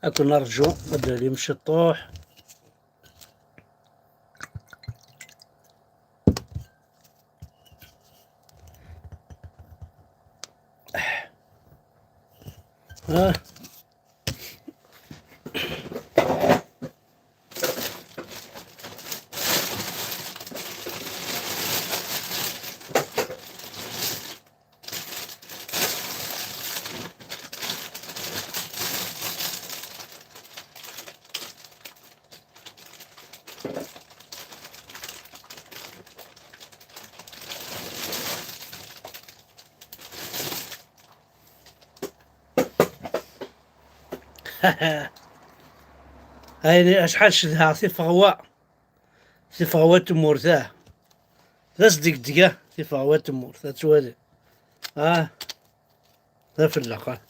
أكون نرجو بدا لي يمشي الطوح. هاي شحال شدها في فغوا تمورتاه ذا صديق دقا في فغوا تمور ذا توالي ذا في اللقاء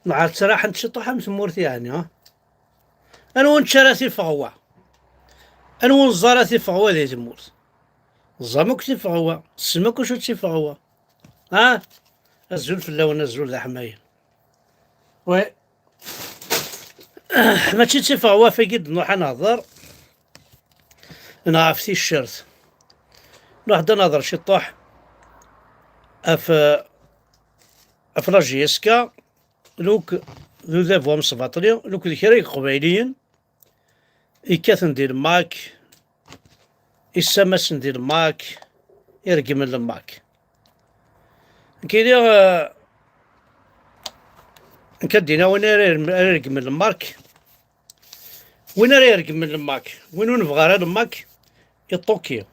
مع الصراحة نتشطحها مسمورتي يعني أنا وين شراتي فغوا أنا وين زارتي فغوا ذي تمورت الزمك في فغوا السمك وشو تي فغوا الزول في اللون الزول ذا حماية وي ما تشي فغوا في قد نروح نهضر نعرف في الشرط نروح نهضر شي طوح اف لاجيسكا لوك ذو ذا فوا مصباطلي لوك ذكري قبايليين إكاثن ديال ماك إسامسن ديال ماك يرقم الماك كيدير كدينا وين يرقم الماك وين يرقم الماك وين نبغى غير الماك طوكيو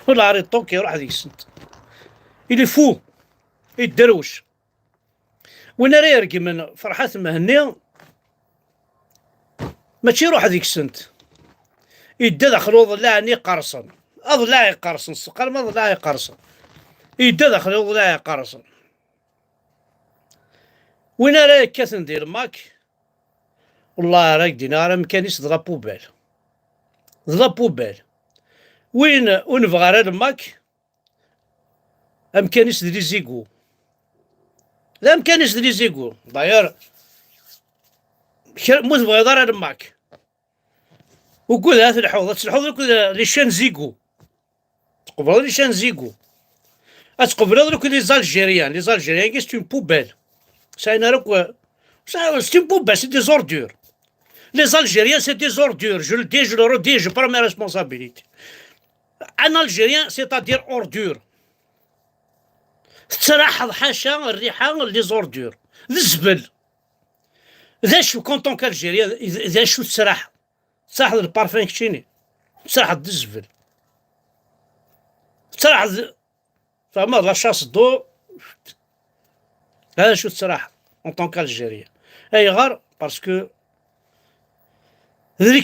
ولا عريض طوكيو راح هذيك السنت إلي فو يدروش وين يرقم من فرحات مهنية ماشي يروح هذيك السنت يدا داخل ضلعني قرصن أضلعي قرصن السقر ما ضلعي قرصن يدا داخل ضلعي قرصن وين راه كاثن ديال ماك والله راك دينا مكانيس ضرا بوبال وين ونبغى راه الماك امكانيس ديال زيكو لا امكانيس ديال زيكو داير موت بغا دار الماك وقول هات الحوض لي شان زيكو تقبل لي شان زيكو اتقبل دوك لي زالجيريان كي ستون بوبال ساينا راك ستون بوبال سي دي زوردور Les Algériens, c'est des ordures. Je le dis, je le redis, je prends mes responsabilités. Un Algérien, c'est-à-dire ordure. تتلاحظ حاشا الريحة لي زوردور الزبل ذا شو كونطون كالجيريا ذا شو تسرح البارفان كتشيني تسرح الزبل تسرح فما لا شاس دو هذا شو تسرح كونطون كالجيريا اي غار باسكو ذري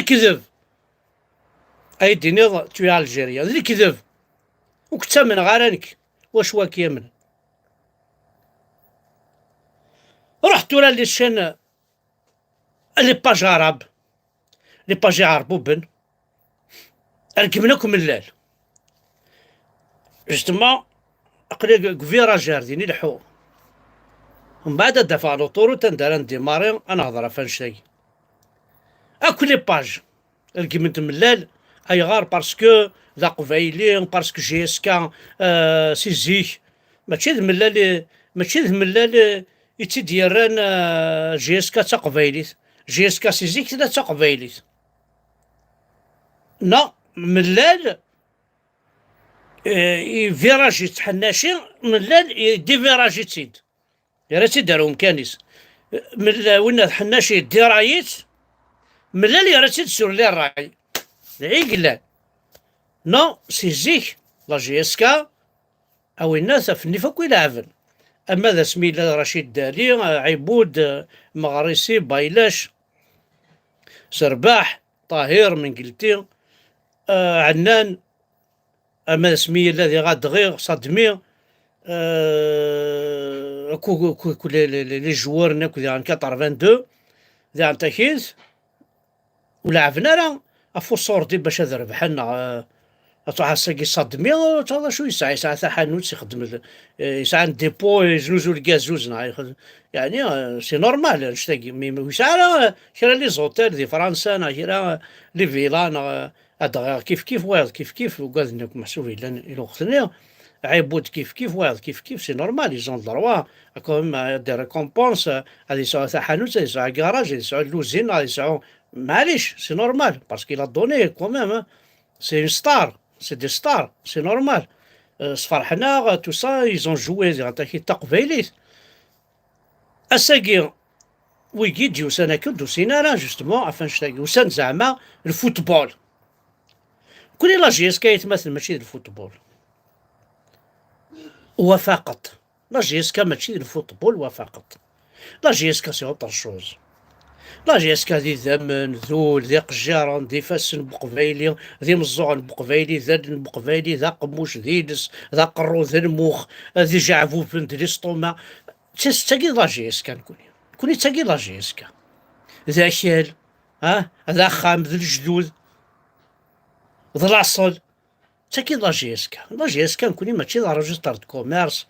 كذب اي ديني توي الجيريا ذري كذب وكتمن غارنك واش واك يمن رحت ولا لي شان لي باج عرب لي باج عربوبن ركبناكم الليل جوستومون قليل كفيرا جارديني الحو من بعد دفع لوطورو تندار ديماري انا هضره فانشتي اكل لي باج ركبت ملال اي غار باسكو ذا قبايلي باسكو جي اس كا سي زيك ماشي ذ ملال يتديران جي اس كا تا قبايليت جي اس كا سي زيك تا قبايليت لا ملال فيراجي تحناشي ملال دي فيراجي تيد يا ريت دارهم كانيس من وين حناشي ديرايت ملال يا ريت تسور لي الراي العيقلان نو سي زيك لا جي اس كا او الناس فني فوق يلعبن اما ذا سميلا رشيد دالي عبود مغرسي بايلاش سرباح طاهر من قلتي عنان اما سمي الذي غاد غير صدمي كو لي جوار ناكو ديال 82 ديال تاكيز ولعبنا راه افو صوردي باش هذا ربحنا تروح ساكي صدمي تا شو يسعى حانوت يخدم يسعى عند ديبو يزوزو الكازوز يعني سي نورمال نشتاقي مي يسعى كرا لي زوتيل دي فرنسا كرا لي فيلا هذا كيف واحد كيف وقال لك محسوب إلا وقتنا عيبود كيف واحد كيف سي نورمال يزون دروا كوم دي ريكومبونس غادي يسعى حانوت يسعى كراج يسعى لوزين غادي يسعى معليش سي نورمال باسكو إلا دوني كوميم سي اون ستار. C'est des stars, c'est normal. Sfarhana, tout ça, ils ont joué تقبيليت. أساقي ويجي تجي وسانا كنت وسينانا جوستمون عفان شتاقي وسان زعما الفوتبول. كل لا جي اس كا يتمثل ماشي الفوتبول. وفقط. لا جي اس كا ماشي الفوتبول وفقط. لا جي اس كا سي اوتر شوز. لا جي اس كا ذي ذمن ذول ذي قجارن ذي فاسن بقبايلي ذي مزوعن بقبايلي ذا بقبايلي ذا قموش ذي دس ذا قرو ذي المخ ذي جعفو بنت ذي سطوما تاكي لا جي اس كا كوني تاكي لا جي اس كا ذا شال ذا خام ذي الجدود ذا العصل تاكي لا جي اس كا. لا جي اس كا كوني ماشي ذا ريجستر دو كوميرس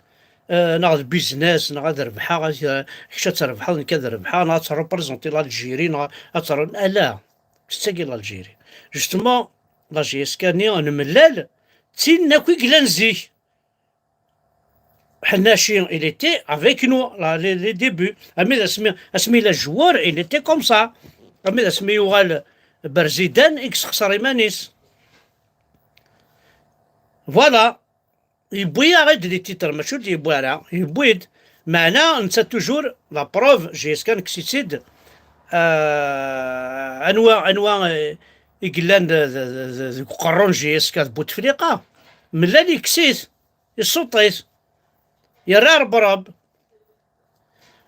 ناخذ بيزنس ناخذ ربحها حشا تربحها كذا ربحها ناخذ تريبريزونتي لالجيري لا تستاقي لالجيري جوستومون لا جي اس كاني نملال تينا كي كلانزي حناشي il était avec nous les débuts امي اسمي لا جوار il était comme ça امي اسمي يوغال برزيدان اكس خسر مانيس فوالا يبوي غير لي تيتر ماشي اللي يبوي راه يبويد معنا نتا توجور لا بروف جي اس كان كسيتيد انواع يقلان قرون جي اس كان بوتفليقه ملا لي كسيت يسوطيت يرار براب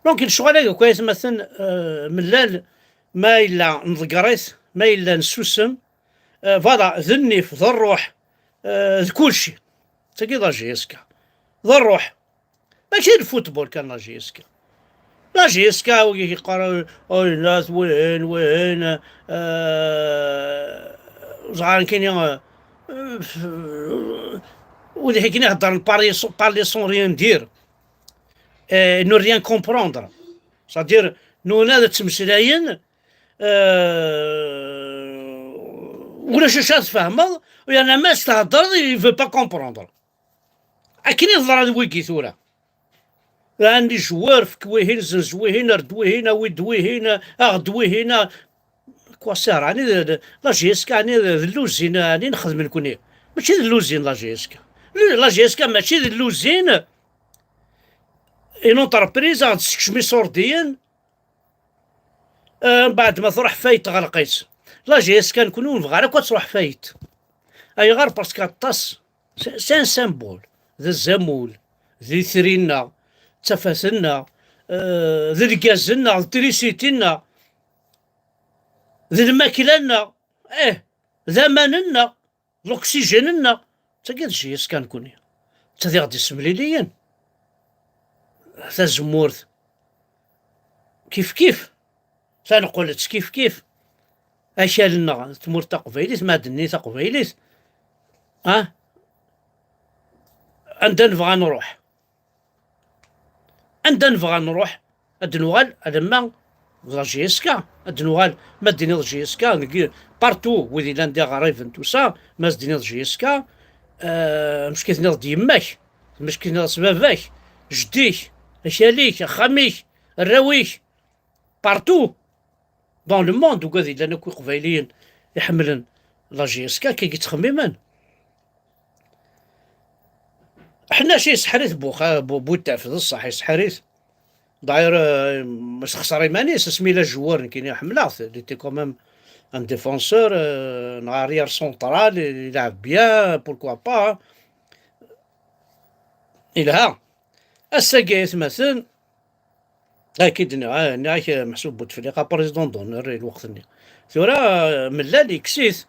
دونك الشغل كويس مثلا ملال ما الا نضقريت ما الا نسوسم فوالا ذني في ذا الروح كلشي تاكي لا جي اس كا ذا الروح ماشي الفوتبول كان لا جي اس كا. لا جي اس كا يقرا الناس وين زعان كاين ولي حكينا نهضر بارلي سون ريان دير نو ريان كومبروندر صادير نو هذا تمسلاين ولا شاشات فاهمه ويانا ما تهضر يفو با كومبروندر اكيد يهضر هذا ويكي ثورة عندي جوار في كويهين زنزويهين ردويهين ويدويهين اغدويهين كواسير يعني لا جي اس كا يعني اللوزين يعني نخدم نكوني ماشي اللوزين لا جي اس كا. لا جي اس كا ماشي اللوزين اون انتربريز غتسكشمي صورديا بعد ما تروح فايت غلقيت. لا جي اس كا نكونو نبغى غير تروح فايت اي غير باسكو طاس سي ان سامبول ذا الزمول ذي ثرينا تفاسنا ذي الكازنا ذي التريسيتينا ذي الماكلنا ذا ماننا الاكسجيننا تاكي جي اس كان كوني تاذي غادي سمليليين ذا الزمورث كيف تنقول كيف اشالنا تمور تقبيليت ما دني تقبيليت عندنا نبغى نروح ادنوغال لما لا جي اس كا ادنوغال ما ديني جي اس كا بارتو وذي لاندي غريفن تو سا ما ديني جي اس كا مشكلتنا ديماك مشكلتنا سباباك جديك اشاليك خاميك الراويك بارتو دون لو موند وكذا لان كي قبايليين يحملن لا جي اس كا كيتخممن حنا شي سحريت بو التعفذ الصح يسحريت داير مش خساري مانيس سمي لا جوار كاين حمله اللي تي كوميم ان ديفونسور نارير سونترال يلعب بيان بوركوا با إلها الساقيت مثلا اكيد نعاك محسوب بوتفليقه بريزيدون دونور الوقت ثورا ملا لي كسيت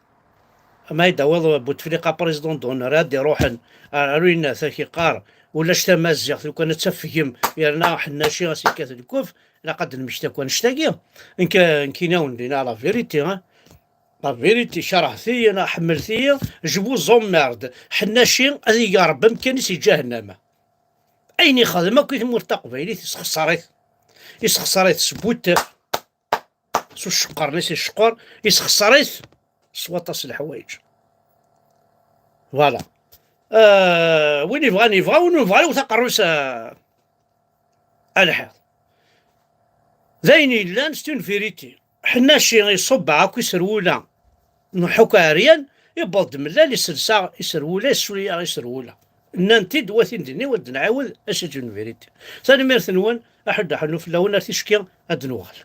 ما يداوض بوتفليقه بريزيدون دونور هادي روحن روينا ثاكي قار ولا شتا مازيغ لو كان تفهم يرنا حنا شي غاسي كاث الكوف لا قد نمشتاك ونشتاقي ان كايناون لينا لا فيريتي لا فيريتي شرحتي انا حملتي جبو زوميرد حناشي هذه يا رب مكانيس جهنم اين يخدم كي تمور تقبيلي تسخسريت يسخسريت سبوت سو الشقر نسي الشقر يسخسريت سواطاس الحوايج فوالا. وين يبغى يبغى ونبغى وتقروس الحيط زين لان ستون فيريتي حناشي يصب عاكو يسرولا نحوك عريان يبض ملال يسرسا يسرولا يسولي يسرولا نانتي دواتين دني ود نعاود اسجن فيريتي ثاني ميرث نوان احد حنو في الاول تيشكي ادنوغال.